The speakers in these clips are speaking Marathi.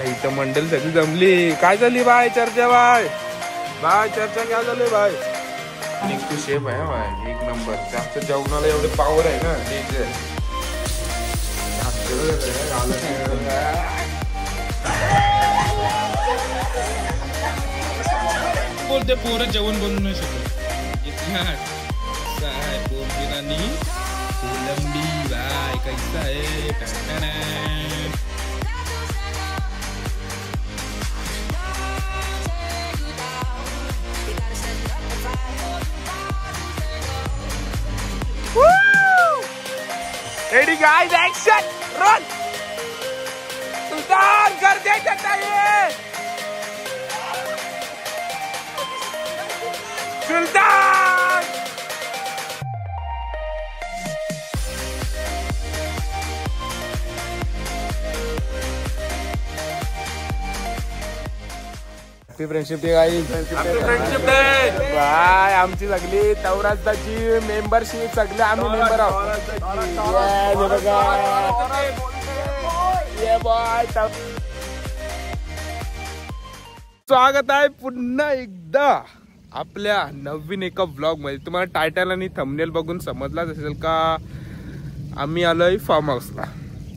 इथं मंडळी सगळी जमली. काय झाली बाय चर्चा? बाय चर्चा काय झाली बाय? निकू शेफ आहे बाय, एक नंबर. जास्त जेवणाला एवढे पावर आहे ना. बोलते पोरं जेवण बनवू नाही शकत. पोरबिरानी कोलंबी बाय कैसा आहे. Ready guys, action, run! सुल्तान कर दे चाहिए. Sultan friendship day guys. Friendship day bye. आमची सगळी तवराजची मेंबरशिप सगळे आम्ही मेंबर आहोत. स्वागत आहे पुन्हा एकदा आपल्या नवीन एका ब्लॉग मध्ये. तुम्हाला टायटल आणि थंबनेल बघून समजलाच असेल का आम्ही आलोय फार्म हाऊसला.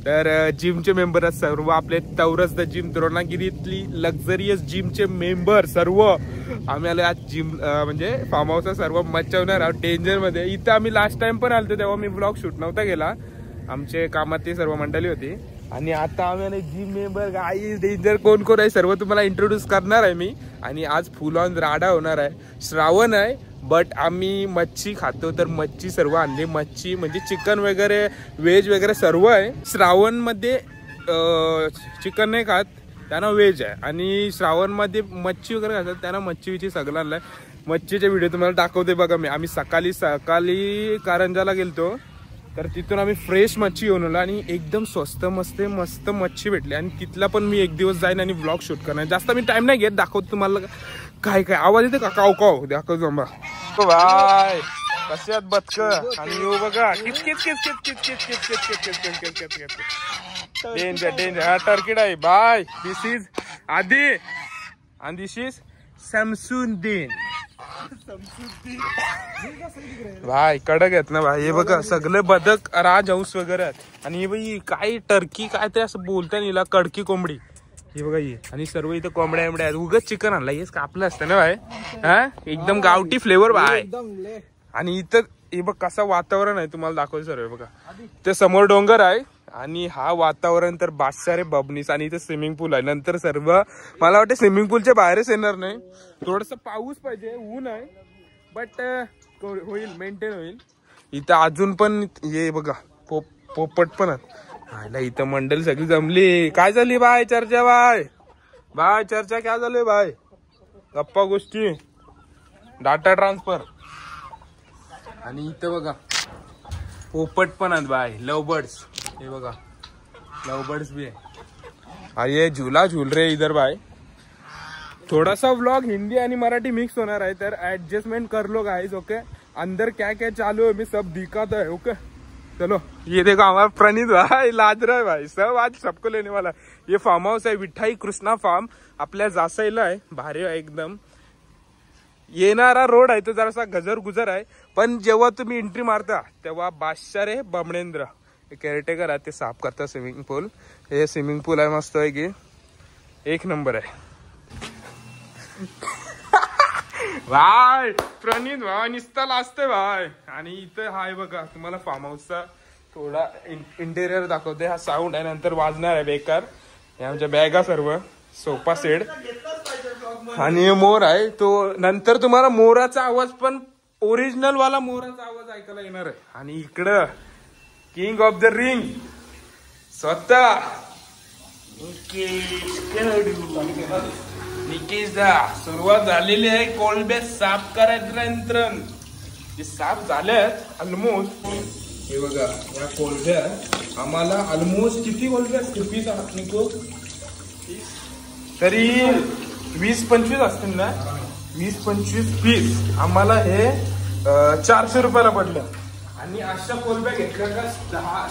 तर जिमचे मेंबर सर्व आपले तवरस द जिम द्रोणागिरीतली लक्झरियस जिमचे मेंबर सर्व आम्ही आलो आज जिम म्हणजे फार्म हाऊसला सर्व मचवणार आहोत डेंजर मध्ये. इथं आम्ही लास्ट टाइम पण आलतो तेव्हा मी ब्लॉग शूट नव्हता गेला. आमचे कामातली सर्व मंडळी होती. आणि आता आम्ही जिम मेंबर गाईज डेंजर कोण कोण आहे सर्व तुम्हाला इंट्रोड्यूस करणार आहे मी. आणि आज फुल ऑन राडा होणार आहे. श्रावण आहे बट आम्ही मच्छी खातो तर मच्छी सर्व आणली. मच्छी म्हणजे चिकन वगैरे व्हेज वगैरे सर्व आहे. श्रावण मध्ये चिकन नाही खात त्यांना व्हेज आहे. आणि श्रावण मध्ये मच्छी वगैरे खातात त्यांना मच्छी विची सगळं आणलाय. मच्छीचे व्हिडिओ तुम्हाला दाखवते बघा मी. आम्ही सकाळी कारंजाला गेलतो तर तिथून आम्ही फ्रेश मच्छी घेऊन आलो आणि एकदम स्वस्त मस्त मच्छी भेटली. आणि तिथला पण मी एक दिवस जाईन आणि ब्लॉग शूट करणार. जास्त मी टाइम नाही घेत. दाखवतो तुम्हाला काय काय आवाज येते का. काव काव दाखव जंबा बाय. कसे आहेत बदक. आणि येऊ बघा किच किच किच किच किच किच किच किच किच किच किच किच किच किच डेंजर डेंजर. हा टर्किड आहे बाय. दिस इज आदी आणि दिस इज शमसुद्दीन भाई. कडक आहेत ना भाई. हे बघा सगळे बदक राजहंस वगैरे आहेत. आणि हे बाई काय टर्की काय ते असं बोलताय हिला कडकी कोंबडी. हे बघा ही. आणि सर्व इथं कोंबड्या एंबड्या आहेत. उगाच चिकन आणला हेच कापलं असतं ना भाई. हा एकदम गावठी फ्लेवर भाई. आणि इथं हे बघ कसं वातावरण आहे तुम्हाला दाखवतो सर्व. बघा ते समोर डोंगर आहे आणि हा वातावरण तर बादशाह बबनीस. आणि इथे स्विमिंग पूल आहे. नंतर सर्व मला वाटतं स्विमिंग पूलच्या बाहेरच येणार नाही. थोडस पाऊस पाहिजे. ऊन आहे बट होईल मेंटेन होईल. इथं अजून पण हे बघा पोपट पण आहेत. इथं मंडळी सगळी जमली. काय झाली बाय चर्चा? बाय चर्चा काय झाली बाय? गप्पा गोष्टी डाटा ट्रान्सफर. आणि इथं बघा पोपट पण आहेत बाय. लव बर्ड्स. हे बघा लव बर्ड्स भी है. ये झूला झूल रहे इधर भाई. थोड़ा सा व्लॉग हिंदी आणि मराठी मिक्स होणार आहे तर एडजस्टमेंट कर लो गाइस. ओके अंदर क्या क्या चालू है मैं सब दिखाता है. ओके चलो. ये देखो हमारा प्रणीत भाई लाज रहा है भाई. सब आज सबको लेने वाला. ये फार्म हाऊस आहे विठाई कृष्णा फार्म आपल्या जासईला आहे. भारी आहे एकदम. येणारा रोड आहे तो जरासा गजर गुजर आहे पण जेव्हा तुम्ही एंट्री मारता तेव्हा बादशाह रे बमणेंद्र केअरटेकर आहे ते साफ करतात स्विमिंग पूल. हे स्विमिंग पूल आहे मस्त आहे की एक नंबर आहे भाई. प्रणीत भाई निस्ताला असते भाई. आणि इथं हाय बघा तुम्हाला फार्म हाऊसचा थोडा इंटेरियर दाखवते. हा साऊंड आहे नंतर वाजणार आहे बेकार. हे आमच्या बॅगा सर्व सोफा सेट. आणि मोर आहे तो नंतर तुम्हाला मोराचा आवाज पण ओरिजिनल वाला मोराचा आवाज ऐकायला येणार आहे. आणि इकडं किंग ऑफ द रिंग स्वतः निकेश दा. सुरुवात झालेली आहे कोळंबे साफ करायचं. साफ झाल्यात ऑलमोस्ट. हे बघा या कोलब्या आम्हाला ऑलमोस्ट किती कोलब्या असतील पीस आहात निको तरी 20-25 असतील ना 20-25 पीस आम्हाला हे 400 रुपयाला पडलं आणि अशा कोलब्या घेतल्या का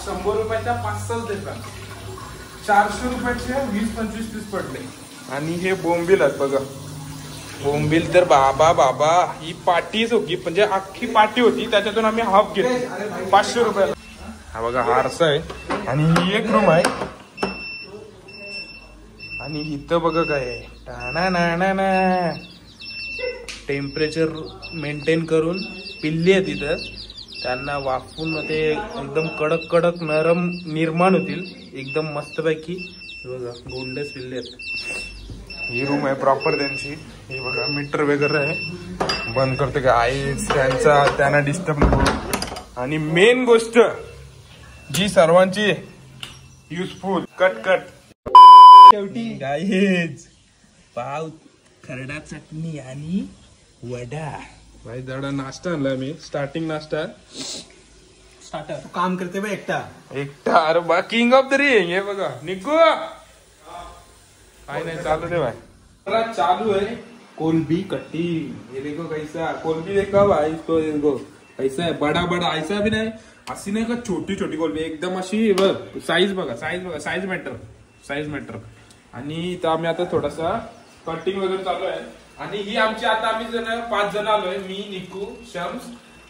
100 रुपयाच्या 5-6 देतात 400 रुपयाचे 20-25 पीस पडले आणि हे बोंबील आहेत बघा बोंबील तर बाबा ही पाटीच होती म्हणजे अख्खी पाटी होती त्याच्यातून आम्ही हाफ घेतली 500 रुपयाला हा बघा हा आरसा आहे आणि ही एक रूम आहे आणि इथं बघा काय आहे टेम्परेचर मेंटेन करून पिल्ली आहे तिथं त्यांना वाफून ते एकदम कडक नरम निर्माण होतील एकदम मस्तपैकी बघा गोंडस पिल्ले आहेत ही रूम आहे प्रॉपर त्यांची हे बघा मीटर वगैरे आहे बंद करते का आईच त्यांना डिस्टर्ब नको आणि मेन गोष्ट जी सर्वांची युजफुल कट शेवटी गाईज पाव खरडा चटणी आणि वडा भाई जरा नाश्ता आणला मी स्टार्टिंग नाश्ता स्टार्टर तू काम करते बा एकटा अरे बा किंग ऑफ द रिंग हे बघा निघू काय नाही चालू दे भाई चालू है कोलबी कट्टी ये देखो कैसा कोलबी देखो भाई इसको देखो कैसा है बड़ा ऐसा भी नाही अशी नाही का छोटी कोलबी एकदम अशी बघ साईज बघा साईज मॅटर आणि इथं आम्ही आता थोडासा कटिंग वगैरे चालू आहे आणि ही आमची आता आम्ही 5 जण आलोय मी निकू शम्स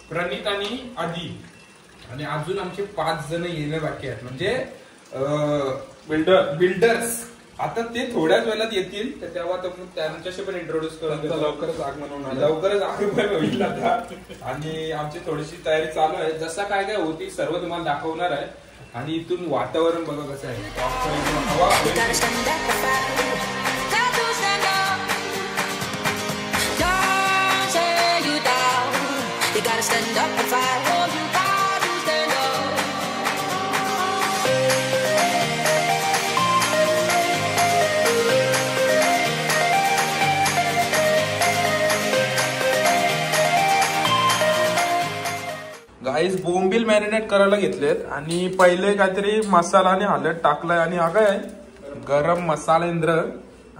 प्रणित आणि आदी आणि अजून आमचे 5 जण येणे बाकी आहेत म्हणजे बिल्डर्स आता ते थोड्याच वेळात येतील तर तेव्हा त्यांच्याशी पण इंट्रोड्यूस करून लवकरच आगमन होईल आता आणि आमची थोडीशी तयारी चालू आहे जसा काय होती सर्व तुम्हाला दाखवणार आहे आणि इथून वातावरण बघा कसं आहे हवा stand up and fight. Oh, you got to stand up. Guys bombil marinate करायला घेतलेत आणि पहिले काहीतरी मसाला आणि हळद टाकलाय आणि हा काय गरम मसालेंद्र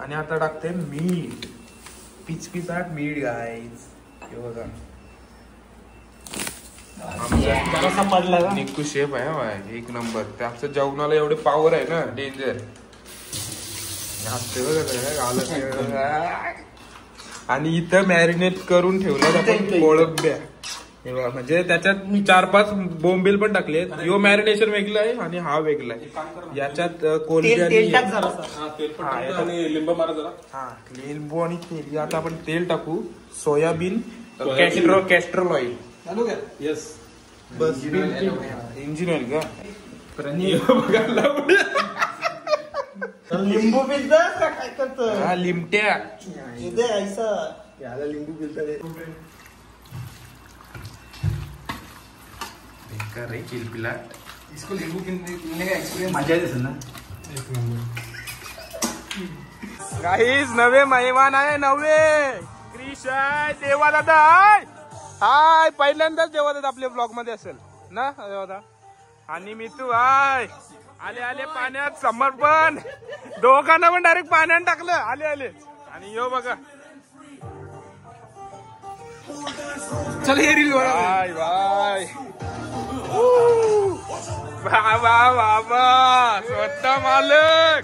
आणि आता टाकते मीठ पिचपिचाट मीठ गाईस हे बघा निकू शेफ आहे एक नंबर त्याचं जेवणाला एवढे पॉवर आहे ना डेंजर आणि इथं मॅरिनेट करून ठेवलं आपण कोळंब्या म्हणजे त्याच्यात 4-5 बोंबील पण टाकले यो मॅरिनेशन वेगळं आहे आणि हा वेगळा आहे याच्यात कोलंब्या लिंबू मारा जरा हा लिंबू आणि तेल आता आपण तेल टाकू सोयाबीन कॅस्ट्रोल ऑइल येस बस इंजिन ऑइल का लिंबू पिझ्झा काय करतो हा लिमट्या ऐसा याला लिंबू पिझ्झा इसको नींबू पीने का एक्सपीरियंस मजा दिसेल ना काहीच नवे मेहमान आहे नवे क्रिश देवा दादा हाय पहिल्यांदाच देवा दादा आपल्या ब्लॉग मध्ये असेल ना देवा आणि मी तू हाय आले पाण्यात समर्पण दोघांना पण डायरेक्ट पाण्यात टाकलं आले आणि यो बघा चल हे रील बाय बाय बाबा स्वतः मालक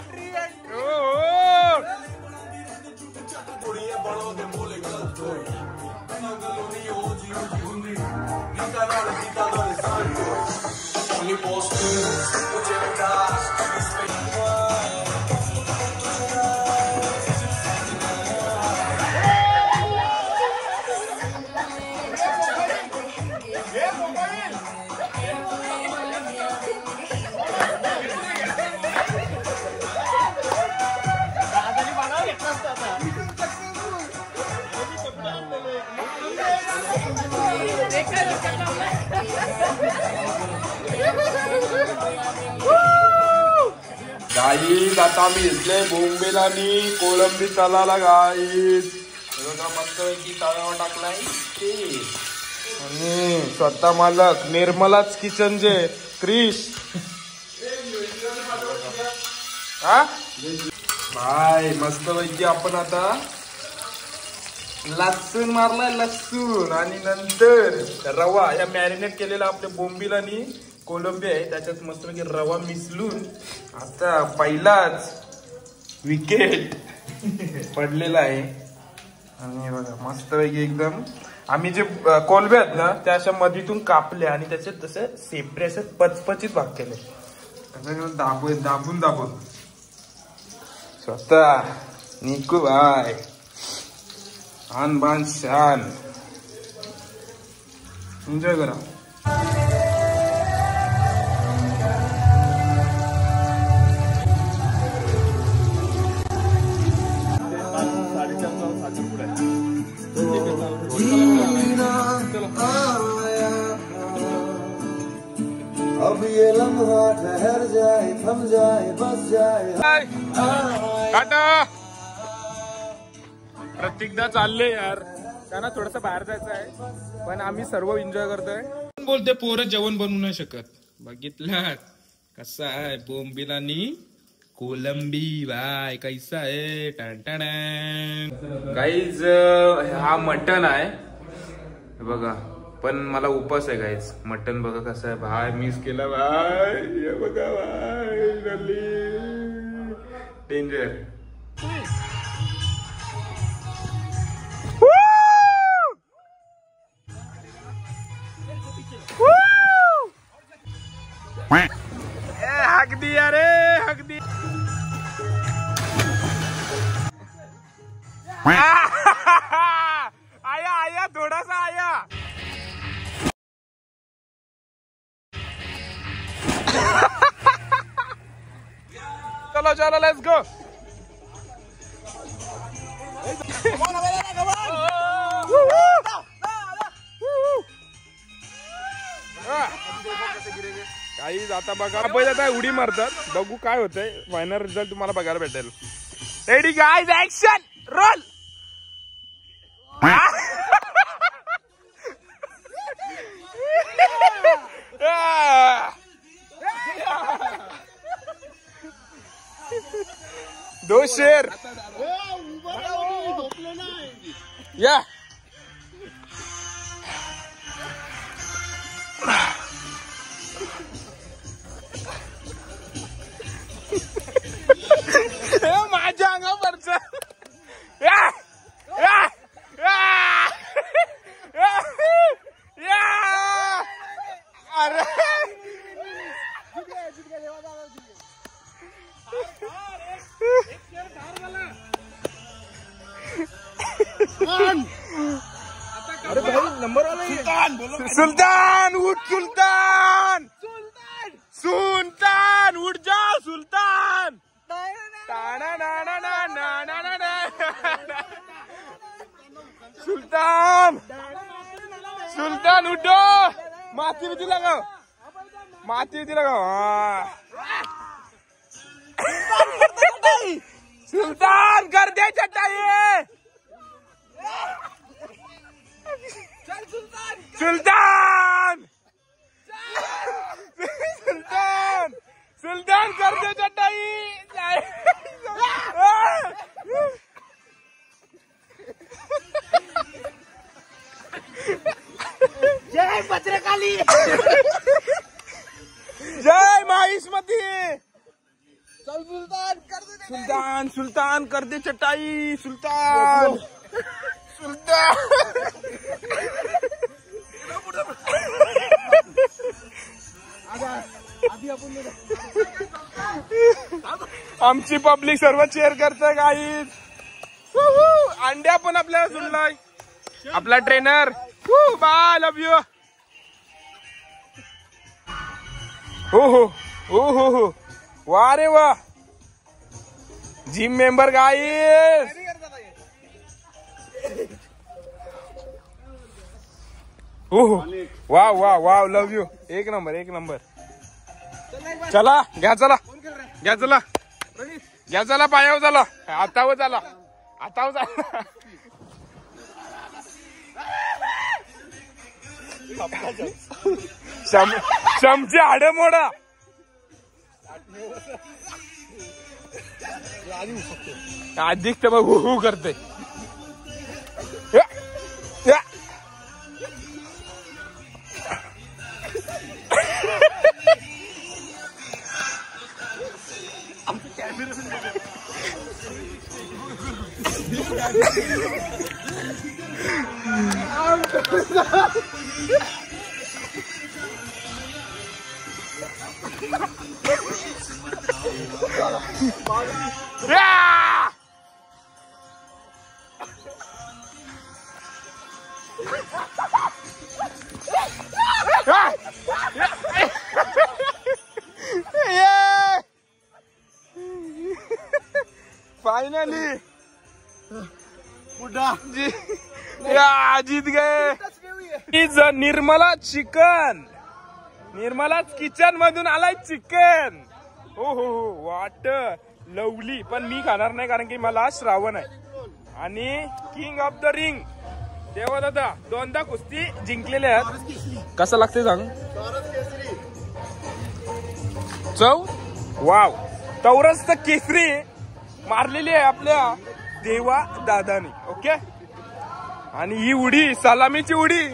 गाईज आता आम्ही घेतले बोंबील आणि कोळंबी तलाला गाईज मस्त पैकी तव्यावर टाकलाय ते आणि स्वतः मालक निर्मलाच किचनचे क्रिश हा भाई मस्त पैकी आपण आता लसूण मारलाय लसूण आणि नंतर रवा या मॅरिनेट केलेला आपल्या बोंबील आणि कोलंबी आहे त्याच्यात मस्त पैकी रवा मिसळून आता पहिलाच विकेट पडलेला आहे आणि बघा मस्त पैकी एकदम आम्ही जे कोलबे आहेत ना त्या अशा मधीतून कापले आणि त्याचे तसे सेपरे असे पचपचीत भाग केले दाबून दाबून दाबून स्वतः निकू भाई आन बान शान एन्जॉय करा अब ये लम्हा ठहर जाए थम जाए बस जाए टाटा प्रतीकदा चालले यार त्यांना थोडस बाहेर जायचं आहे पण आम्ही सर्व एन्जॉय करतोय बोलते पोरं जेवण बनवू नाही शकत बघितलं कसं आहे बोंबील आणि कोलंबी भाई कैसा आहे टन गाईज हा मटन आहे बघा पण मला उपास आहे गाईज मटन बघा कसं आहे भाई मिस केला भाई हे बघा भाई डेंजर हक दिया रे हक दिया आया आया थोड़ा सा आया चलो चलो लेट्स गो काही आता बघा पहिले आता उडी मारतात बघू काय होतंय फायनल रिझल्ट तुम्हाला बघायला भेटेल रेडी गाईज ऍक्शन रोल दो शेर या माझ्या अंगावरच अरे अरे भाई नंबर वाला सुल्तान उठ सुल्तान सुल्तान उठ जाओ सुल्तान सुल्तान सुल्तान उठो माती विधी लगाओ माती विधी लगाओ सुल्तान कर दे चटाई सुल्तान सुल्तान सुल्तान कर दे चटाई जय भद्रकाली जय माहिष्मती चल सुल्तान कर दे सुल्तान सुल्तान कर दे चटाई सुल्तान सुल्तान आमची पब्लिक सर्व चेअर करते गाईज अंड्या पण आपल्याला सुनलाय आपला ट्रेनर बाय लव यू हो वा रे वा gym member guys wow wow wow love you एक नंबर एक नंबर चला घ्या चला घ्या चला घ्या चला पायावर चला हातावर चला हातावर चला शमचे हाड मोडा अधिक तर मग हु करते. फाइनली जीत गए. निर्मला चिकन, निर्मला किचन मधून आलाय चिकन. हो हो हो वाट लवली. पण मी खाणार नाही कारण की मला श्रावण आहे. आणि किंग ऑफ द रिंग देवा दादा 2दा कुस्ती जिंकलेले आहेत. कसं लागते सांग. चव वाव. तौरस केसरी मारलेली आहे आपल्या देवा दादानी. ओके. आणि ही उडी सलामीची उडी.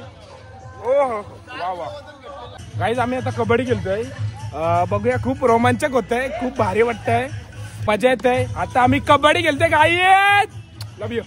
ओ हो वा वा. गाईज आम्ही आता कबड्डी खेळतोय. बघूया खूप रोमांचक होत आहे. खूप भारी वाटतंय. मजा येत आहे. आता आम्ही कबड्डी खेळतोय. Guys love you.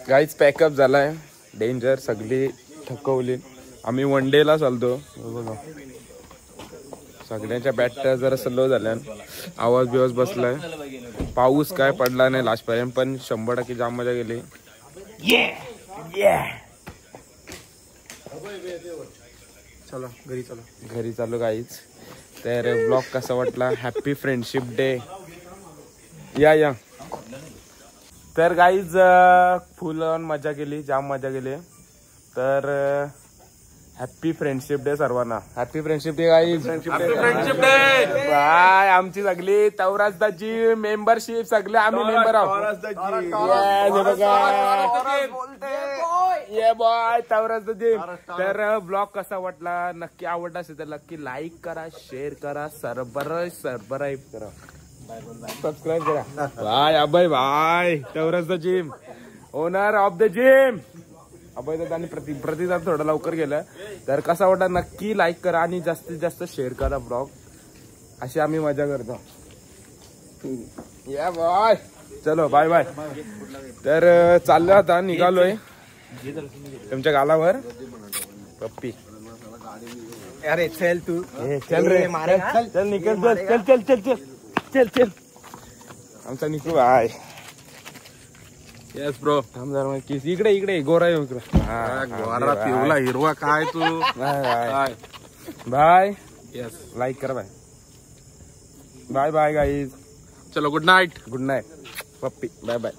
Guys pack up झालाय. डेंजर सगळी थकवली. आम्ही वन डेला चालतो बघा. सगळ्यांच्या बॅटऱ्या जरा स्लो झाल्या, आवाज बिवाज बसलाय. पाऊस काय पडला नाही लास्ट पर्यंत, पण 100% जाम मजा गेली. चला घरी चला. घरी चालू काहीच. तर ब्लॉग कसा वाटला, हॅपी फ्रेंडशिप डे. या तर गाईज फुल ऑन मजा केली, जाम मजा केली. तर हॅपी फ्रेंडशिप डे सर्वांना. Happy friendship day guys. Friendship day bye. आमची सगळी तवराजदाची मेंबरशिप सगळे आम्ही मेंबर आहोत. ये बॉय तवराजदाची. तर ब्लॉग कसा वाटला, नक्की आवडला असेल तर नक्की लाईक करा, शेअर करा, सबस्क्राईब करा, सबस्क्राईब करा. Bye Abhay bye. Tavraj the gym, owner of the gym. Abhay दादा आणि प्रतिदा थोडं लवकर गेलं. तर कसा वाटला नक्की लाईक करा आणि जास्तीत जास्त शेअर करा ब्लॉग. अशी आम्ही मजा करतो. या बाय. चलो बाय बाय. तर चाललो आता, निघालोय तुमच्या गालावर. पप्पी अरे चल तू. चल रे चल निकल. चल चल चल चल चल चल. आमचा निकू बाय. Yes bro. थांब जरा किस. इकडे इकडे गोरा येऊ इकडे. गोरा पिवला हिरवा काय तू. Bye bye. येस लाईक करा बाय. Bye bye guys. चलो गुड नाईट. गुड नाईट पप्पी. Bye bye.